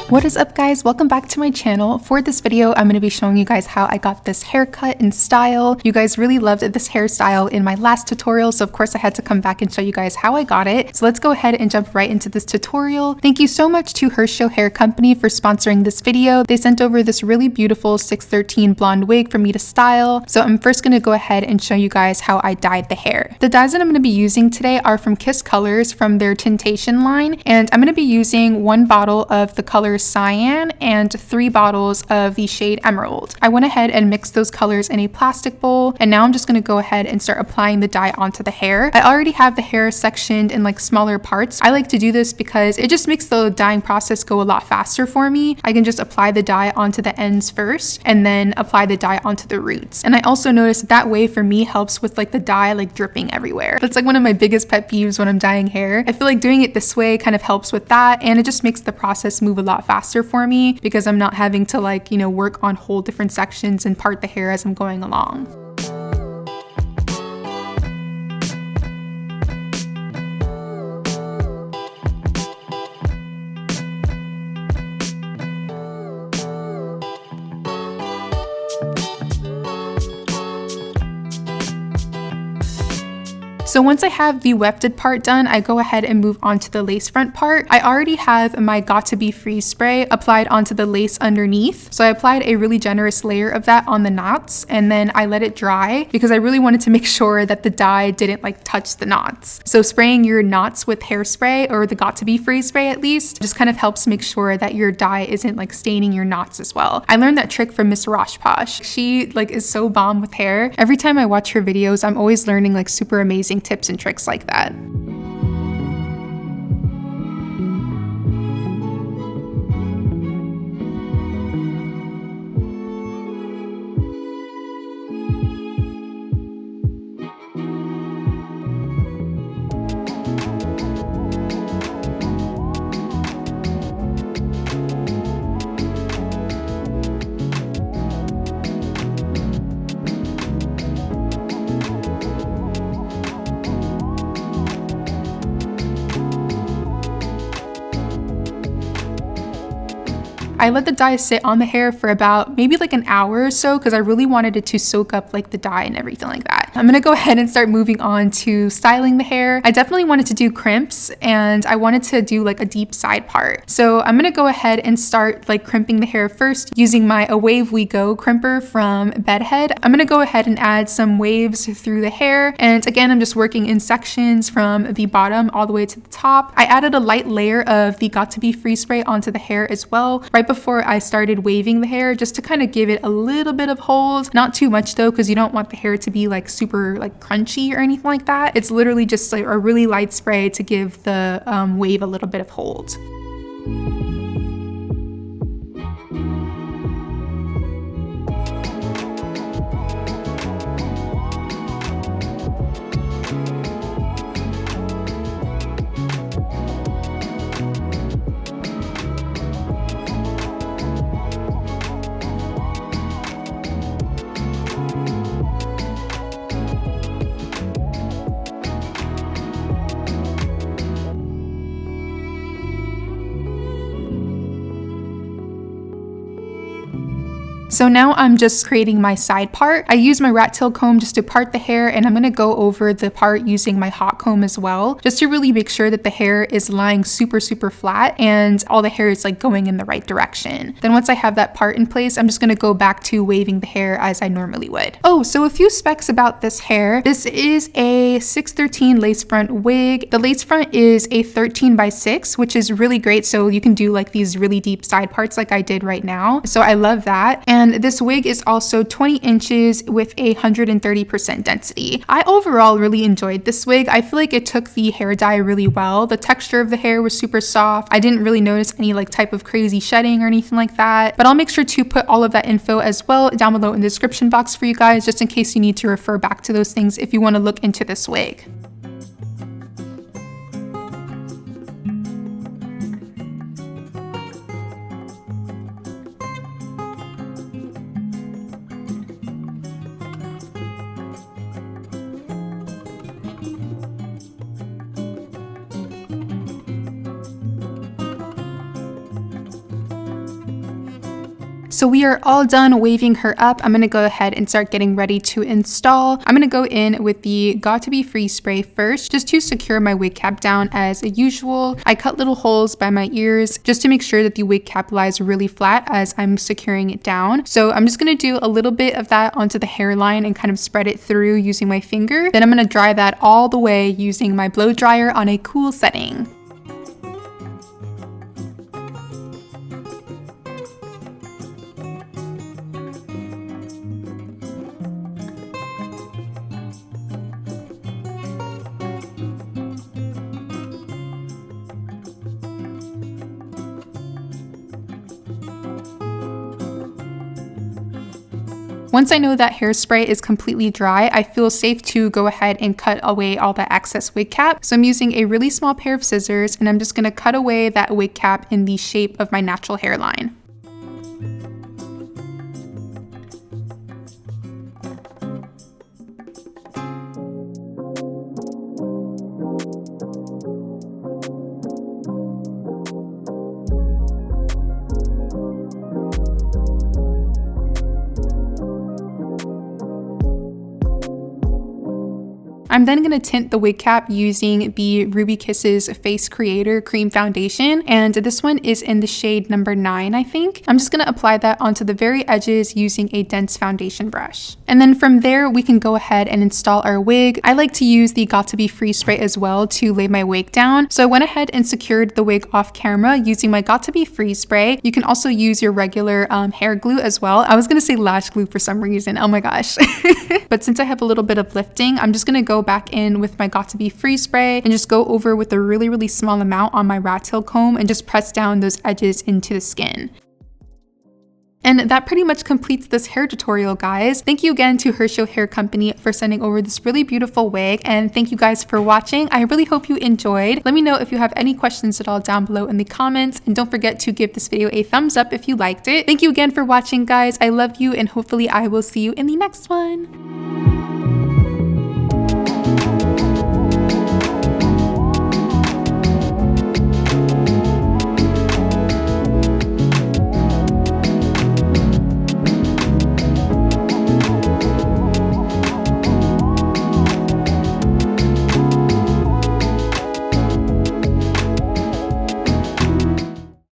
What is up, guys? Welcome back to my channel. For this video, I'm going to be showing you guys how I got this haircut and style. You guys really loved this hairstyle in my last tutorial, so of course I had to come back and show you guys how I got it. So let's go ahead and jump right into this tutorial. Thank you so much to Hershow Hair Company for sponsoring this video. They sent over this really beautiful 613 blonde wig for me to style. So I'm first going to go ahead and show you guys how I dyed the hair. The dyes that I'm going to be using today are from Kiss Colors from their Tintation line, and I'm going to be using 1 bottle of the colors Cyan and 3 bottles of the shade Emerald. I went ahead and mixed those colors in a plastic bowl, and now I'm just going to go ahead and start applying the dye onto the hair. I already have the hair sectioned in like smaller parts. I like to do this because it just makes the dyeing process go a lot faster for me. I can just apply the dye onto the ends first and then apply the dye onto the roots. And I also noticed that way for me helps with like the dye like dripping everywhere. That's like one of my biggest pet peeves when I'm dyeing hair. I feel like doing it this way kind of helps with that, and it just makes the process move a lot faster for me because I'm not having to like, you know, work on whole different sections and part the hair as I'm going along. So once I have the wefted part done, I go ahead and move on to the lace front part. I already have my Got To Be Freeze spray applied onto the lace underneath. So I applied a really generous layer of that on the knots, and then I let it dry because I really wanted to make sure that the dye didn't like touch the knots. So spraying your knots with hairspray, or the Got To Be Freeze spray at least, just kind of helps make sure that your dye isn't like staining your knots as well. I learned that trick from Miss Roshposh. She like is so bomb with hair. Every time I watch her videos, I'm always learning like super amazing tips and tricks like that. I let the dye sit on the hair for about maybe like an hour or so because I really wanted it to soak up like the dye and everything like that. I'm gonna go ahead and start moving on to styling the hair. I definitely wanted to do crimps, and I wanted to do like a deep side part. So I'm gonna go ahead and start like crimping the hair first using my Away We Go crimper from Bedhead. I'm gonna go ahead and add some waves through the hair, and again I'm just working in sections from the bottom all the way to the top. I added a light layer of the Got To Be Freeze spray onto the hair as well right before I started waving the hair, just to kind of give it a little bit of hold. Not too much though, because you don't want the hair to be like super like crunchy or anything like that. It's literally just like a really light spray to give the wave a little bit of hold. So now I'm just creating my side part. I use my rat tail comb just to part the hair, and I'm gonna go over the part using my hot comb as well, just to really make sure that the hair is lying super flat and all the hair is like going in the right direction. Then once I have that part in place, I'm just gonna go back to waving the hair as I normally would. Oh, so a few specs about this hair. This is a 613 lace front wig. The lace front is a 13x6, which is really great. So you can do like these really deep side parts like I did right now. So I love that. And this wig is also 20 inches with 130% density. I overall really enjoyed this wig. I feel like it took the hair dye really well. The texture of the hair was super soft. I didn't really notice any like type of crazy shedding or anything like that, but I'll make sure to put all of that info as well down below in the description box for you guys, just in case you need to refer back to those things if you want to look into this wig. So we are all done waving her up. I'm gonna go ahead and start getting ready to install. I'm gonna go in with the Got to Be Free spray first, just to secure my wig cap down as usual. I cut little holes by my ears just to make sure that the wig cap lies really flat as I'm securing it down. So I'm just gonna do a little bit of that onto the hairline and kind of spread it through using my finger. Then I'm gonna dry that all the way using my blow dryer on a cool setting. Once I know that hairspray is completely dry, I feel safe to go ahead and cut away all that excess wig cap. So I'm using a really small pair of scissors and I'm just gonna cut away that wig cap in the shape of my natural hairline. I'm then going to tint the wig cap using the Ruby Kisses Face Creator Cream Foundation, and this one is in the shade number 9, I think. I'm just going to apply that onto the very edges using a dense foundation brush. And then from there, we can go ahead and install our wig. I like to use the Got to Be Free spray as well to lay my wig down. So I went ahead and secured the wig off camera using my Got to Be Free spray. You can also use your regular hair glue as well. I was going to say lash glue for some reason. Oh my gosh. But since I have a little bit of lifting, I'm just going to go back in with my Got to Be Free spray and just go over with a really small amount on my rat tail comb and just press down those edges into the skin. And that pretty much completes this hair tutorial, guys. Thank you again to Hershow Hair Company for sending over this really beautiful wig, and thank you guys for watching. I really hope you enjoyed. Let me know if you have any questions at all down below in the comments, and don't forget to give this video a thumbs up if you liked it. Thank you again for watching, guys. I love you, and hopefully I will see you in the next one.